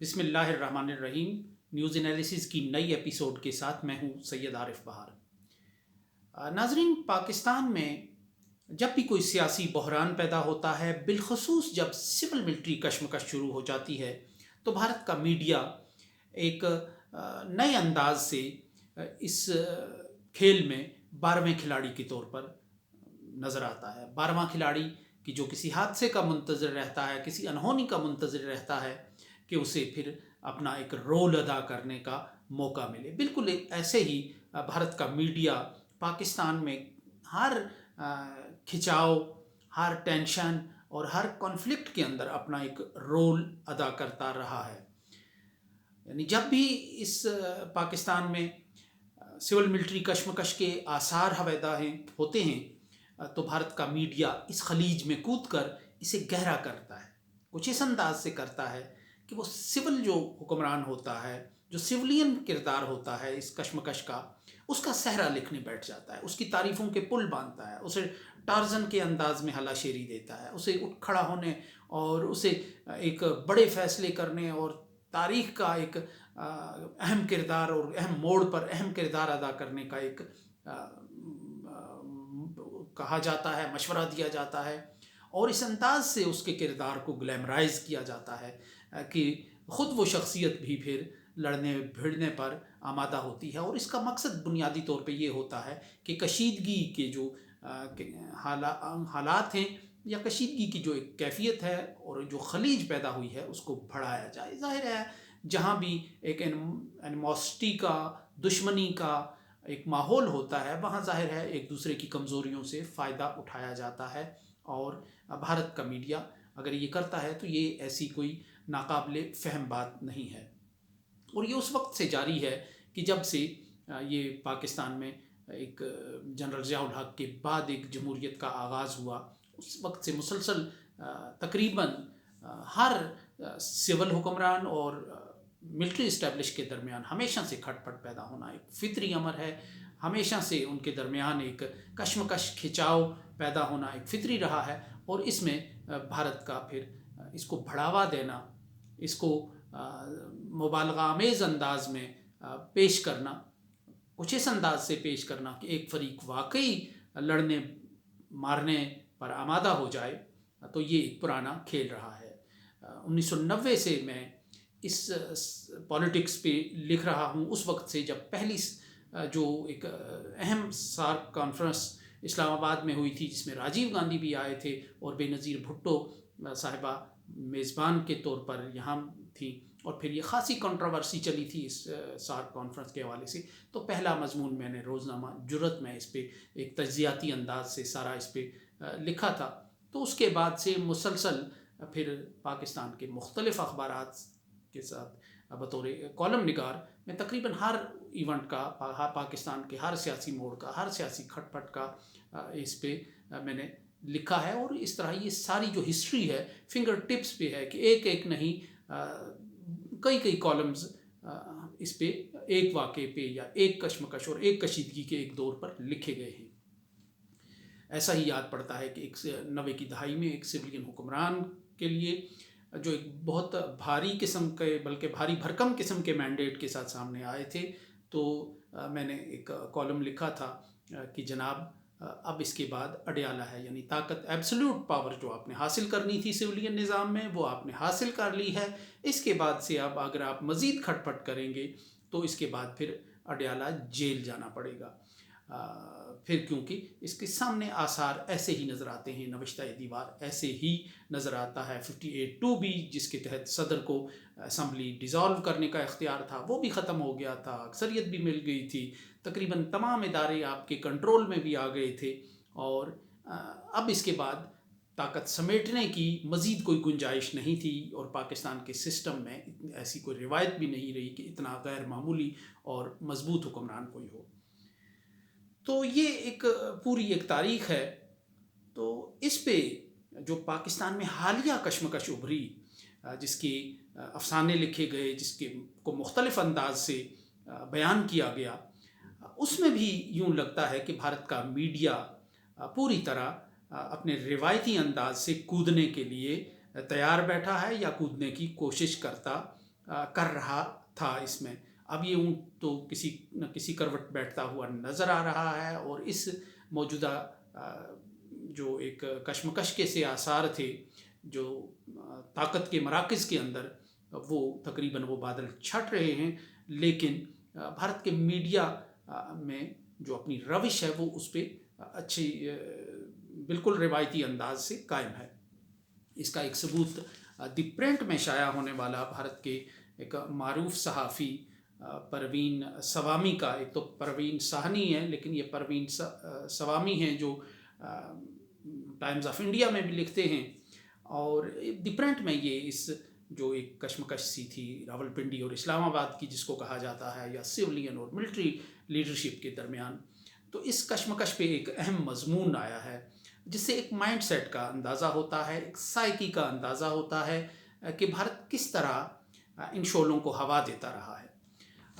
بسم اللہ الرحمن الرحیم۔ نیوز انالیسز کی نئی ایپیسوڈ کے ساتھ میں ہوں سید عارف بہار۔ ناظرین، پاکستان میں جب بھی کوئی سیاسی بحران پیدا ہوتا ہے، بالخصوص جب سول ملٹری کشمکش شروع ہو جاتی ہے، تو بھارت کا میڈیا ایک نئے انداز سے اس کھیل میں 12ویں کھلاڑی کے طور پر نظر آتا ہے۔ 12واں کھلاڑی کہ جو کسی حادثے کا منتظر رہتا ہے، کسی انہونی کا منتظر رہتا ہے کہ اسے پھر اپنا ایک رول ادا کرنے کا موقع ملے۔ بالکل ایسے ہی بھارت کا میڈیا پاکستان میں ہر کھچاؤ، ہر ٹینشن اور ہر کانفلکٹ کے اندر اپنا ایک رول ادا کرتا رہا ہے۔ یعنی جب بھی اس پاکستان میں سول ملٹری کشمکش کے آثار ہویدا ہوتے ہیں تو بھارت کا میڈیا اس خلیج میں کود کر اسے گہرا کرتا ہے، کچھ اس انداز سے کرتا ہے کہ وہ سول جو حکمران ہوتا ہے، جو سولین کردار ہوتا ہے اس کشمکش کا، اس کا صحرا لکھنے بیٹھ جاتا ہے، اس کی تعریفوں کے پل باندھتا ہے، اسے ٹارزن کے انداز میں ہلا شیری دیتا ہے، اسے اٹھ کھڑا ہونے اور اسے ایک بڑے فیصلے کرنے اور تاریخ کا ایک اہم کردار اور اہم موڑ پر اہم کردار ادا کرنے کا ایک کہا جاتا ہے، مشورہ دیا جاتا ہے، اور اس انداز سے اس کے کردار کو گلیمرائز کیا جاتا ہے کہ خود وہ شخصیت بھی پھر لڑنے بھیڑنے پر آمادہ ہوتی ہے۔ اور اس کا مقصد بنیادی طور پہ یہ ہوتا ہے کہ کشیدگی کے جو حالات ہیں یا کشیدگی کی جو ایک کیفیت ہے اور جو خلیج پیدا ہوئی ہے اس کو بڑھایا جائے۔ ظاہر ہے جہاں بھی ایک اینیموسٹی کا، دشمنی کا ایک ماحول ہوتا ہے، وہاں ظاہر ہے ایک دوسرے کی کمزوریوں سے فائدہ اٹھایا جاتا ہے، اور بھارت کا میڈیا اگر یہ کرتا ہے تو یہ ایسی کوئی ناقابل فہم بات نہیں ہے۔ اور یہ اس وقت سے جاری ہے کہ جب سے یہ پاکستان میں ایک جنرل ضیاء الحق کے بعد ایک جمہوریت کا آغاز ہوا، اس وقت سے مسلسل تقریباً ہر سول حکمران اور ملٹری اسٹیبلش کے درمیان ہمیشہ سے کھٹ پٹ پیدا ہونا ایک فطری امر ہے، ہمیشہ سے ان کے درمیان ایک کشمکش کھچاؤ پیدا ہونا ایک فطری رہا ہے، اور اس میں بھارت کا پھر اس کو بڑھاوا دینا، اس کو مبالغہ آمیز انداز میں پیش کرنا، کچھ اس انداز سے پیش کرنا کہ ایک فریق واقعی لڑنے مارنے پر آمادہ ہو جائے، تو یہ ایک پرانا کھیل رہا ہے۔ 1990 سے میں اس پولیٹکس پہ لکھ رہا ہوں، اس وقت سے جب پہلی جو ایک اہم سارک کانفرنس اسلام آباد میں ہوئی تھی جس میں راجیو گاندھی بھی آئے تھے اور بے نظیر بھٹو صاحبہ میزبان کے طور پر یہاں تھی، اور پھر یہ خاصی کنٹروورسی چلی تھی اس سارک کانفرنس کے حوالے سے، تو پہلا مضمون میں نے روزنامہ جرأت میں اس پہ ایک تجزیاتی انداز سے سارا اس پہ لکھا تھا۔ تو اس کے بعد سے مسلسل پھر پاکستان کے مختلف اخبارات کے ساتھ بطور کالم نگار میں تقریباً ہر ایونٹ کا، پاکستان کے ہر سیاسی موڑ کا، ہر سیاسی کھٹ پٹ کا اس پہ میں نے لکھا ہے، اور اس طرح یہ ساری جو ہسٹری ہے فنگر ٹپس پہ ہے کہ ایک ایک نہیں کئی کالمز اس پہ ایک واقعے پہ یا ایک کشمکش اور ایک کشیدگی کے ایک دور پر لکھے گئے ہیں۔ ایسا ہی یاد پڑتا ہے کہ 90 کی دہائی میں ایک سویلین حکمران کے لیے جو ایک بہت بھاری قسم کے، بلکہ بھاری بھرکم قسم کے مینڈیٹ کے ساتھ سامنے آئے تھے، تو میں نے ایک کالم لکھا تھا کہ جناب اب اس کے بعد اڈیالہ ہے، یعنی طاقت، ایبسلیوٹ پاور جو آپ نے حاصل کرنی تھی سویلین نظام میں وہ آپ نے حاصل کر لی ہے، اس کے بعد سے اب اگر آپ مزید کھٹ پٹ کریں گے تو اس کے بعد پھر اڈیالہ جیل جانا پڑے گا، پھر کیونکہ اس کے سامنے آثار ایسے ہی نظر آتے ہیں، نوشتہ دیوار ایسے ہی نظر آتا ہے۔ 58(2) بھی جس کے تحت صدر کو اسمبلی ڈیزالو کرنے کا اختیار تھا وہ بھی ختم ہو گیا تھا، اکثریت بھی مل گئی تھی، تقریباً تمام ادارے آپ کے کنٹرول میں بھی آ گئے تھے، اور اب اس کے بعد طاقت سمیٹنے کی مزید کوئی گنجائش نہیں تھی، اور پاکستان کے سسٹم میں ایسی کوئی روایت بھی نہیں رہی کہ اتنا غیر معمولی اور مضبوط حکمران کوئی ہو۔ تو یہ ایک پوری ایک تاریخ ہے۔ تو اس پہ جو پاکستان میں حالیہ کشمکش ابھری، جس کے افسانے لکھے گئے، جس کے کو مختلف انداز سے بیان کیا گیا، اس میں بھی یوں لگتا ہے کہ بھارت کا میڈیا پوری طرح اپنے روایتی انداز سے کودنے کے لیے تیار بیٹھا ہے یا کودنے کی کوشش کرتا کر رہا تھا اس میں، اب یہ اونٹ تو کسی نہ کسی کروٹ بیٹھتا ہوا نظر آ رہا ہے، اور اس موجودہ جو ایک کشمکش کے سے آثار تھے جو طاقت کے مراکز کے اندر، وہ تقریباً وہ بادل چھٹ رہے ہیں، لیکن بھارت کے میڈیا میں جو اپنی روش ہے وہ اس پہ اچھی بالکل روایتی انداز سے قائم ہے۔ اس کا ایک ثبوت دی پرنٹ میں شائع ہونے والا بھارت کے ایک معروف صحافی پروین سوامی کا، ایک تو پروین ساہنی ہے لیکن یہ پروین سوامی ہیں جو ٹائمز آف انڈیا میں بھی لکھتے ہیں، اور دی پرنٹ میں یہ اس جو ایک کشمکش سی تھی راول پنڈی اور اسلام آباد کی، جس کو کہا جاتا ہے، یا سویلین اور ملٹری لیڈرشپ کے درمیان، تو اس کشمکش پہ ایک اہم مضمون آیا ہے جس سے ایک مائنڈ سیٹ کا اندازہ ہوتا ہے، ایک سائیکی کا اندازہ ہوتا ہے کہ بھارت کس طرح ان شعلوں کو ہوا دیتا رہا ہے۔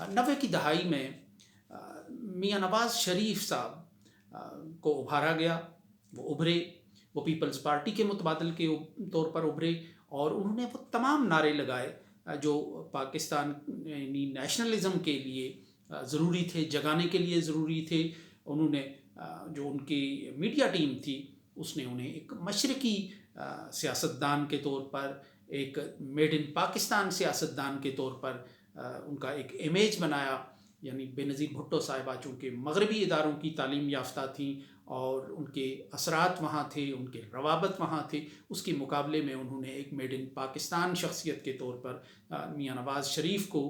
90 کی دہائی میں میاں نواز شریف صاحب کو ابھارا گیا، وہ ابھرے، وہ پیپلز پارٹی کے متبادل کے طور پر ابھرے، اور انہوں نے وہ تمام نعرے لگائے جو پاکستان یعنی نیشنلزم کے لیے ضروری تھے، جگانے کے لیے ضروری تھے۔ انہوں نے جو ان کی میڈیا ٹیم تھی اس نے انہیں ایک مشرقی سیاستدان کے طور پر، ایک میڈ ان پاکستان سیاستدان کے طور پر ان کا ایک امیج بنایا، یعنی بے نظیر بھٹو صاحبہ چونکہ مغربی اداروں کی تعلیم یافتہ تھیں اور ان کے اثرات وہاں تھے، ان کے روابط وہاں تھے، اس کے مقابلے میں انہوں نے ایک میڈ ان پاکستان شخصیت کے طور پر میاں نواز شریف کو،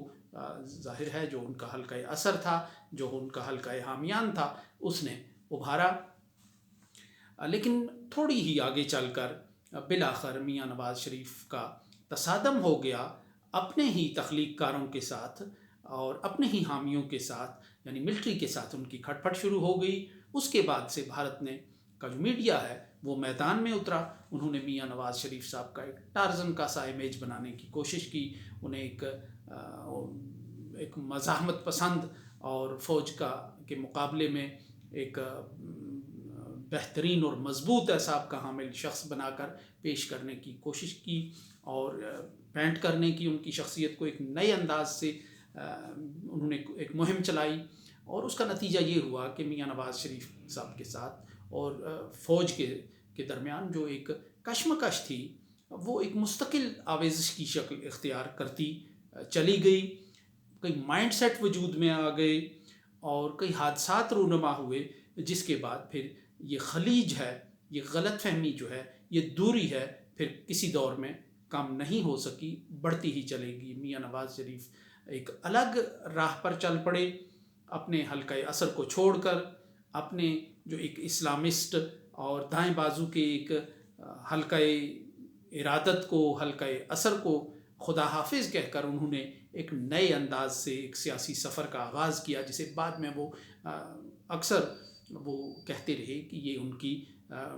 ظاہر ہے جو ان کا حلقہ اثر تھا، جو ان کا حلقہ حامیان تھا، اس نے ابھارا۔ لیکن تھوڑی ہی آگے چل کر بالآخر میاں نواز شریف کا تصادم ہو گیا اپنے ہی تخلیق کاروں کے ساتھ اور اپنے ہی حامیوں کے ساتھ، یعنی ملٹری کے ساتھ ان کی کھٹ پٹ شروع ہو گئی۔ اس کے بعد سے بھارت نے کا جو میڈیا ہے وہ میدان میں اترا، انہوں نے میاں نواز شریف صاحب کا ایک ٹارزن کا سا امیج بنانے کی کوشش کی، انہیں ایک مزاحمت پسند اور فوج کے مقابلے میں ایک بہترین اور مضبوط اعصاب کا حامل شخص بنا کر پیش کرنے کی کوشش کی، اور پینٹ کرنے کی ان کی شخصیت کو ایک نئے انداز سے انہوں نے ایک مہم چلائی، اور اس کا نتیجہ یہ ہوا کہ میاں نواز شریف صاحب کے ساتھ اور فوج کے درمیان جو ایک کشمکش تھی وہ ایک مستقل آویزش کی شکل اختیار کرتی چلی گئی، کئی مائنڈ سیٹ وجود میں آ گئے اور کئی حادثات رونما ہوئے، جس کے بعد پھر یہ خلیج ہے، یہ غلط فہمی جو ہے، یہ دوری ہے، پھر کسی دور میں کم نہیں ہو سکی، بڑھتی ہی چلے گی۔ میاں نواز شریف ایک الگ راہ پر چل پڑے، اپنے حلقہ اثر کو چھوڑ کر، اپنے جو ایک اسلامسٹ اور دائیں بازو کے ایک حلقہ ارادت کو، حلقہ اثر کو خدا حافظ کہہ کر انہوں نے ایک نئے انداز سے ایک سیاسی سفر کا آغاز کیا، جسے بعد میں وہ اکثر وہ کہتے رہے کہ یہ ان کی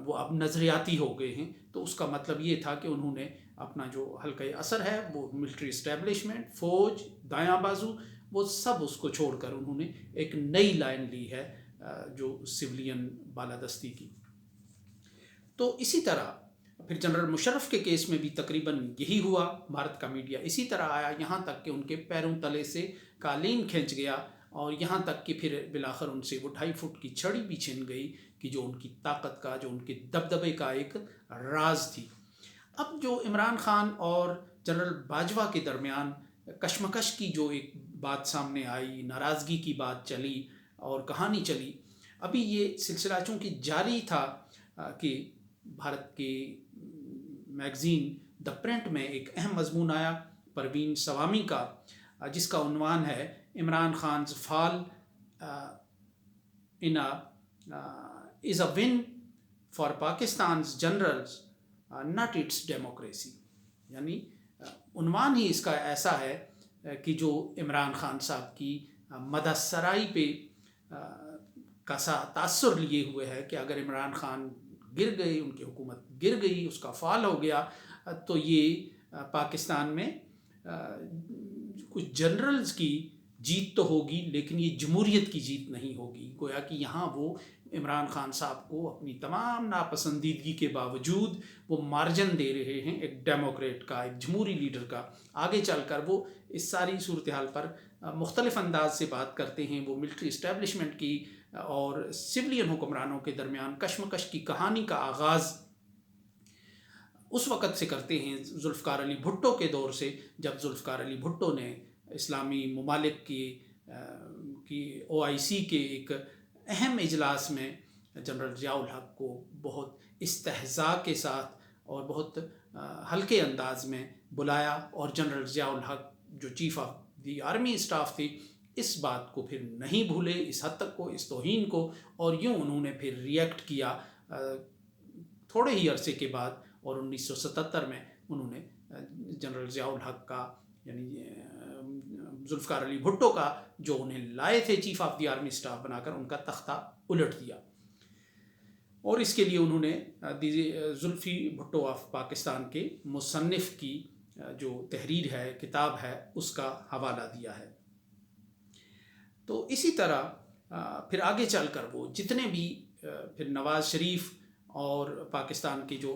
وہ اب نظریاتی ہو گئے ہیں، تو اس کا مطلب یہ تھا کہ انہوں نے اپنا جو حلقہ اثر ہے وہ ملٹری اسٹیبلشمنٹ، فوج، دایاں بازو، وہ سب اس کو چھوڑ کر انہوں نے ایک نئی لائن لی ہے جو سویلین بالادستی کی۔ تو اسی طرح پھر جنرل مشرف کے کیس میں بھی تقریباً یہی ہوا، بھارت کا میڈیا اسی طرح آیا، یہاں تک کہ ان کے پیروں تلے سے قالین کھنچ گیا، اور یہاں تک کہ پھر بالآخر ان سے وہ 2.5 فٹ کی چھڑی بھی چھن گئی کہ جو ان کی طاقت کا، جو ان کے دبدبے کا ایک راز تھی۔ اب جو عمران خان اور جنرل باجوہ کے درمیان کشمکش کی جو ایک بات سامنے آئی، ناراضگی کی بات چلی اور کہانی چلی، ابھی یہ سلسلہ چونکہ جاری تھا کہ بھارت کے میگزین دا پرنٹ میں ایک اہم مضمون آیا پروین سوامی کا، جس کا عنوان ہے Imran خان's fall is a win for Pakistan's generals, not its democracy۔ یعنی عنوان ہی اس کا ایسا ہے کہ جو عمران خان صاحب کی مدح سرائی پہ کا سا تاثر لیے ہوئے ہے کہ اگر عمران خان گر گئی، ان کی حکومت گر گئی، اس کا فال ہو گیا، تو یہ پاکستان میں کچھ جنرلز کی جیت تو ہوگی لیکن یہ جمہوریت کی جیت نہیں ہوگی، گویا کہ یہاں وہ عمران خان صاحب کو اپنی تمام ناپسندیدگی کے باوجود وہ مارجن دے رہے ہیں ایک ڈیموکریٹ کا، ایک جمہوری لیڈر کا. آگے چل کر وہ اس ساری صورتحال پر مختلف انداز سے بات کرتے ہیں. وہ ملٹری اسٹیبلشمنٹ کی اور سویلین حکمرانوں کے درمیان کشمکش کی کہانی کا آغاز اس وقت سے کرتے ہیں، ذوالفقار علی بھٹو کے دور سے، جب ذوالفقار علی بھٹو نے اسلامی ممالک کی OIC کے ایک اہم اجلاس میں جنرل ضیاء الحق کو بہت استہزاء کے ساتھ اور بہت ہلکے انداز میں بلایا، اور جنرل ضیاء الحق جو chief of the army staff تھی اس بات کو پھر نہیں بھولے، اس حد تک کو، اس توہین کو، اور یوں انہوں نے پھر ریئیکٹ کیا تھوڑے ہی عرصے کے بعد، اور 1977 میں انہوں نے جنرل ضیاء الحق کا، یعنی ذوالفقار علی بھٹو کا جو انہیں لائے تھے chief of the army staff بنا کر، ان کا تختہ الٹ دیا. اور اس کے لیے انہوں نے زلفی بھٹو آف پاکستان کے مصنف کی جو تحریر ہے، کتاب ہے، اس کا حوالہ دیا ہے. تو اسی طرح پھر آگے چل کر وہ جتنے بھی پھر نواز شریف اور پاکستان کے جو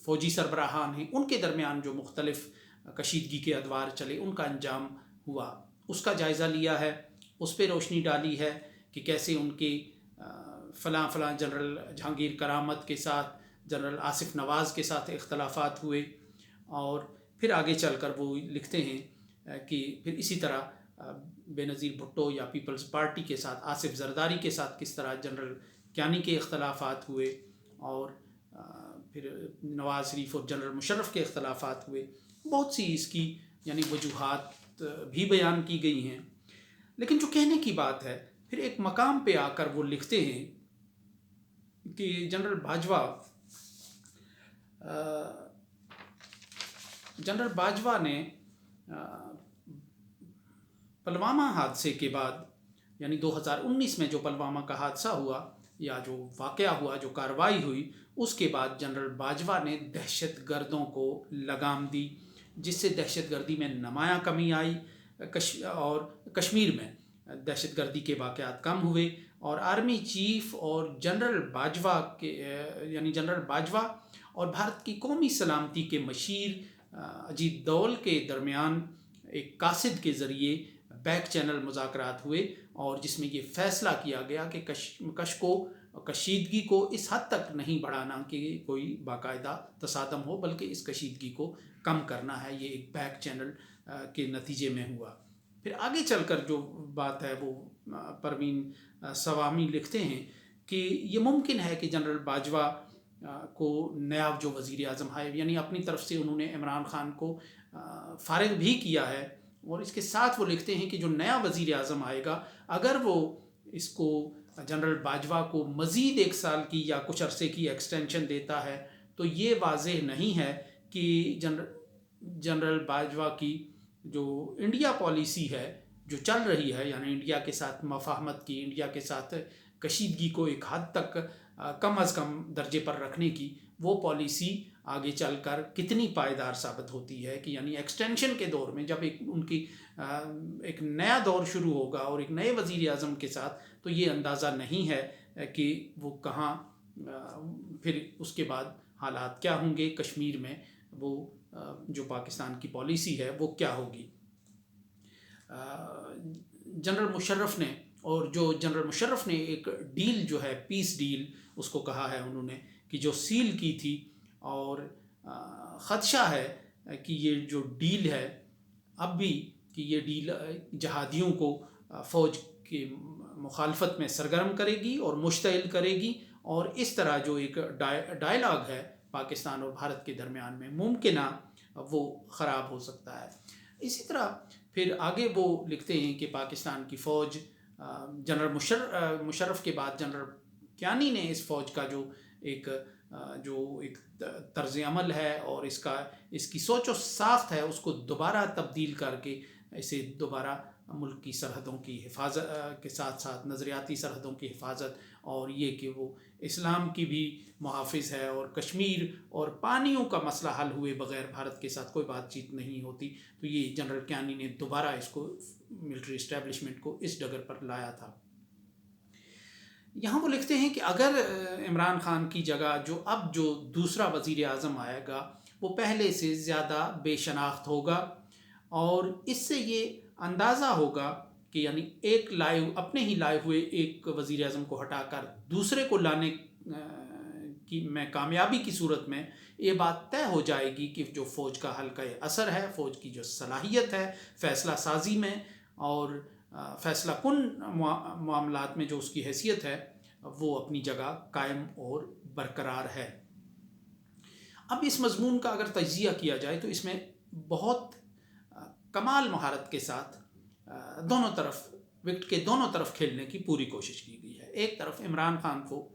فوجی سربراہان ہیں ان کے درمیان جو مختلف کشیدگی کے ادوار چلے، ان کا انجام ہوا، اس کا جائزہ لیا ہے، اس پہ روشنی ڈالی ہے کہ کیسے ان کے فلاں جنرل جہانگیر کرامت کے ساتھ، جنرل آصف نواز کے ساتھ اختلافات ہوئے. اور پھر آگے چل کر وہ لکھتے ہیں کہ پھر اسی طرح بے نظیر بھٹو یا پیپلز پارٹی کے ساتھ، آصف زرداری کے ساتھ کس طرح جنرل کیانی کے اختلافات ہوئے، اور پھر نواز شریف اور جنرل مشرف کے اختلافات ہوئے. بہت سی اس کی یعنی وجوہات بھی بیان کی گئی ہیں. لیکن جو کہنے کی بات ہے، پھر ایک مقام پہ آ کر وہ لکھتے ہیں کہ جنرل باجوہ نے پلوامہ حادثے کے بعد، یعنی 2019 میں جو پلوامہ کا حادثہ ہوا یا جو واقعہ ہوا، جو کارروائی ہوئی، اس کے بعد جنرل باجوہ نے دہشت گردوں کو لگام دی، جس سے دہشت گردی میں نمایاں کمی آئی، اور کشمیر میں دہشت گردی کے واقعات کم ہوئے. اور آرمی چیف اور جنرل باجوہ اور بھارت کی قومی سلامتی کے مشیر اجیت دول کے درمیان ایک قاصد کے ذریعے بیک چینل مذاکرات ہوئے، اور جس میں یہ فیصلہ کیا گیا کہ کشیدگی کو اس حد تک نہیں بڑھانا کہ کوئی باقاعدہ تصادم ہو، بلکہ اس کشیدگی کو کم کرنا ہے. یہ ایک بیک چینل کے نتیجے میں ہوا. پھر آگے چل کر جو بات ہے وہ پروین سوامی لکھتے ہیں کہ یہ ممکن ہے کہ جنرل باجوہ کو نیا جو وزیر اعظم ہے، یعنی اپنی طرف سے انہوں نے عمران خان کو فارغ بھی کیا ہے، اور اس کے ساتھ وہ لکھتے ہیں کہ جو نیا وزیر اعظم آئے گا، اگر وہ اس کو جنرل باجوہ کو مزید 1 سال کی یا کچھ عرصے کی ایکسٹینشن دیتا ہے، تو یہ واضح نہیں ہے کہ جنرل باجوہ کی جو انڈیا پالیسی ہے جو چل رہی ہے، یعنی انڈیا کے ساتھ مفاہمت کی، انڈیا کے ساتھ کشیدگی کو ایک حد تک کم از کم درجے پر رکھنے کی، وہ پالیسی آگے چل کر کتنی پائیدار ثابت ہوتی ہے. کہ یعنی ایکسٹینشن کے دور میں جب ان کی ایک نیا دور شروع ہوگا اور ایک نئے وزیر اعظم کے ساتھ، تو یہ اندازہ نہیں ہے کہ وہ کہاں پھر اس کے بعد حالات کیا ہوں گے، کشمیر میں وہ جو پاکستان کی پالیسی ہے وہ کیا ہوگی. جنرل مشرف نے ایک ڈیل جو ہے، پیس ڈیل اس کو کہا ہے انہوں نے، کہ جو سیل کی تھی، اور خدشہ ہے کہ یہ جو ڈیل ہے اب بھی، کہ یہ ڈیل جہادیوں کو فوج کی مخالفت میں سرگرم کرے گی اور مشتعل کرے گی، اور اس طرح جو ایک ڈائلاگ ہے پاکستان اور بھارت کے درمیان میں ممکنہ وہ خراب ہو سکتا ہے. اسی طرح پھر آگے وہ لکھتے ہیں کہ پاکستان کی فوج جنرل مشرف کے بعد جنرل کیانی نے اس فوج کا جو ایک طرز عمل ہے اور اس کی سوچ و ساخت ہے، اس کو دوبارہ تبدیل کر کے اسے دوبارہ ملک کی سرحدوں کی حفاظت کے ساتھ ساتھ نظریاتی سرحدوں کی حفاظت، اور یہ کہ وہ اسلام کی بھی محافظ ہے، اور کشمیر اور پانیوں کا مسئلہ حل ہوئے بغیر بھارت کے ساتھ کوئی بات چیت نہیں ہوتی. تو یہ جنرل کیانی نے دوبارہ اس کو ملٹری اسٹیبلشمنٹ کو اس ڈگر پر لایا تھا. یہاں وہ لکھتے ہیں کہ اگر عمران خان کی جگہ جو دوسرا وزیر اعظم آئے گا وہ پہلے سے زیادہ بے شناخت ہوگا، اور اس سے یہ اندازہ ہوگا کہ یعنی اپنے ہی لائے ہوئے ایک وزیر اعظم کو ہٹا کر دوسرے کو لانے کی کامیابی کی صورت میں یہ بات طے ہو جائے گی کہ جو فوج کا حلقہ اثر ہے، فوج کی جو صلاحیت ہے فیصلہ سازی میں اور فیصلہ کن معاملات میں جو اس کی حیثیت ہے، وہ اپنی جگہ قائم اور برقرار ہے۔ اب اس مضمون کا اگر تجزیہ کیا جائے تو اس میں بہت کمال مہارت کے ساتھ دونوں طرف وکٹ کے دونوں طرف کھیلنے کی پوری کوشش کی گئی ہے۔ ایک طرف عمران خان کو،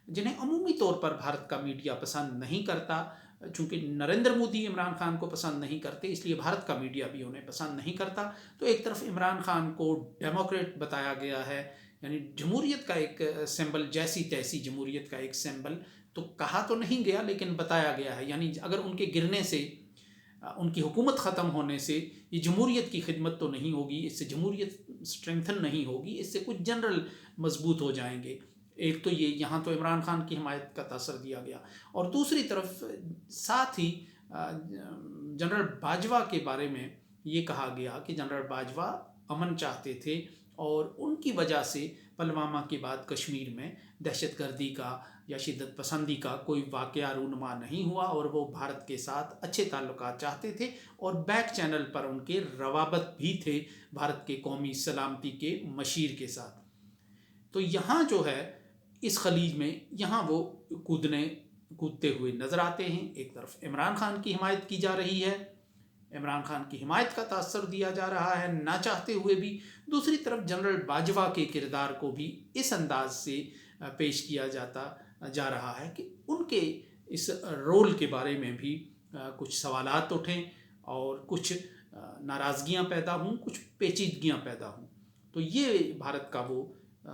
جنہیں عمومی طور پر بھارت کا میڈیا پسند نہیں کرتا، چونکہ نریندر مودی عمران خان کو پسند نہیں کرتے اس لیے بھارت کا میڈیا بھی انہیں پسند نہیں کرتا، تو ایک طرف عمران خان کو ڈیموکریٹ بتایا گیا ہے، یعنی جمہوریت کا ایک سمبل، جیسی تیسی جمہوریت کا ایک سمبل تو کہا تو نہیں گیا لیکن بتایا گیا ہے، یعنی اگر ان کے گرنے سے، ان کی حکومت ختم ہونے سے یہ جمہوریت کی خدمت تو نہیں ہوگی، اس سے جمہوریت اسٹرینتھن نہیں ہوگی، اس سے کچھ جنرل مضبوط ہو جائیں گے۔ ایک تو یہاں تو عمران خان کی حمایت کا تاثر دیا گیا، اور دوسری طرف ساتھ ہی جنرل باجوہ کے بارے میں یہ کہا گیا کہ جنرل باجوہ امن چاہتے تھے، اور ان کی وجہ سے پلوامہ کے بعد کشمیر میں دہشت گردی کا یا شدت پسندی کا کوئی واقعہ رونما نہیں ہوا، اور وہ بھارت کے ساتھ اچھے تعلقات چاہتے تھے، اور بیک چینل پر ان کے روابط بھی تھے بھارت کے قومی سلامتی کے مشیر کے ساتھ۔ تو یہاں جو ہے اس خلیج میں یہاں وہ کودتے ہوئے نظر آتے ہیں۔ ایک طرف عمران خان کی حمایت کی جا رہی ہے، عمران خان کی حمایت کا تاثر دیا جا رہا ہے نہ چاہتے ہوئے بھی، دوسری طرف جنرل باجوہ کے کردار کو بھی اس انداز سے پیش کیا جا رہا ہے کہ ان کے اس رول کے بارے میں بھی کچھ سوالات اٹھیں اور کچھ ناراضگیاں پیدا ہوں، کچھ پیچیدگیاں پیدا ہوں۔ تو یہ بھارت کا وہ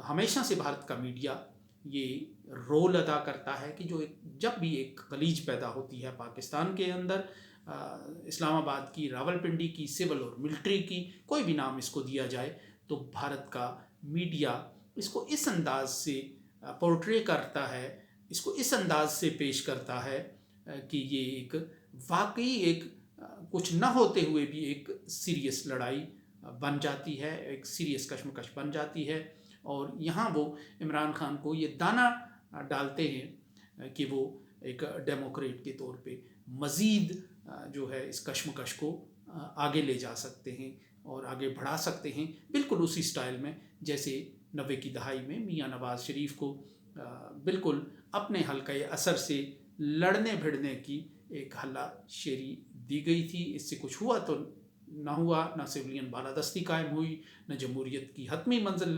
ہمیشہ سے بھارت کا میڈیا یہ رول ادا کرتا ہے کہ جب بھی ایک خلیج پیدا ہوتی ہے پاکستان کے اندر، اسلام آباد کی، راولپنڈی کی، سول اور ملٹری کی، کوئی بھی نام اس کو دیا جائے، تو بھارت کا میڈیا اس کو اس انداز سے پورٹرے کرتا ہے، اس کو اس انداز سے پیش کرتا ہے کہ یہ ایک واقعی ایک کچھ نہ ہوتے ہوئے بھی ایک سیریس لڑائی بن جاتی ہے، ایک سیریس کشمکش بن جاتی ہے، اور یہاں وہ عمران خان کو یہ دانہ ڈالتے ہیں کہ وہ ایک ڈیموکریٹ کے طور پہ مزید جو ہے اس کشمکش کو آگے لے جا سکتے ہیں اور آگے بڑھا سکتے ہیں، بالکل اسی سٹائل میں جیسے 90 کی دہائی میں میاں نواز شریف کو بالکل اپنے حلقہ اثر سے لڑنے بھڑنے کی ایک ہلا شیری دی گئی تھی۔ اس سے کچھ ہوا تو نہ ہوا، نہ سویلین بالادستی قائم ہوئی، نہ جمہوریت کی حتمی منزل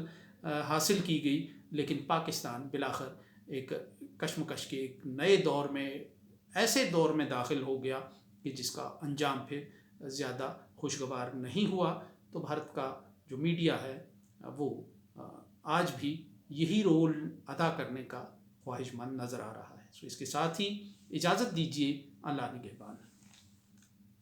حاصل کی گئی، لیکن پاکستان بالآخر ایک کشمکش کے ایک نئے دور میں، ایسے دور میں داخل ہو گیا کہ جس کا انجام پھر زیادہ خوشگوار نہیں ہوا۔ تو بھارت کا جو میڈیا ہے وہ آج بھی یہی رول ادا کرنے کا خواہش مند نظر آ رہا ہے۔ اس کے ساتھ ہی اجازت دیجیے، اللہ نگہبان۔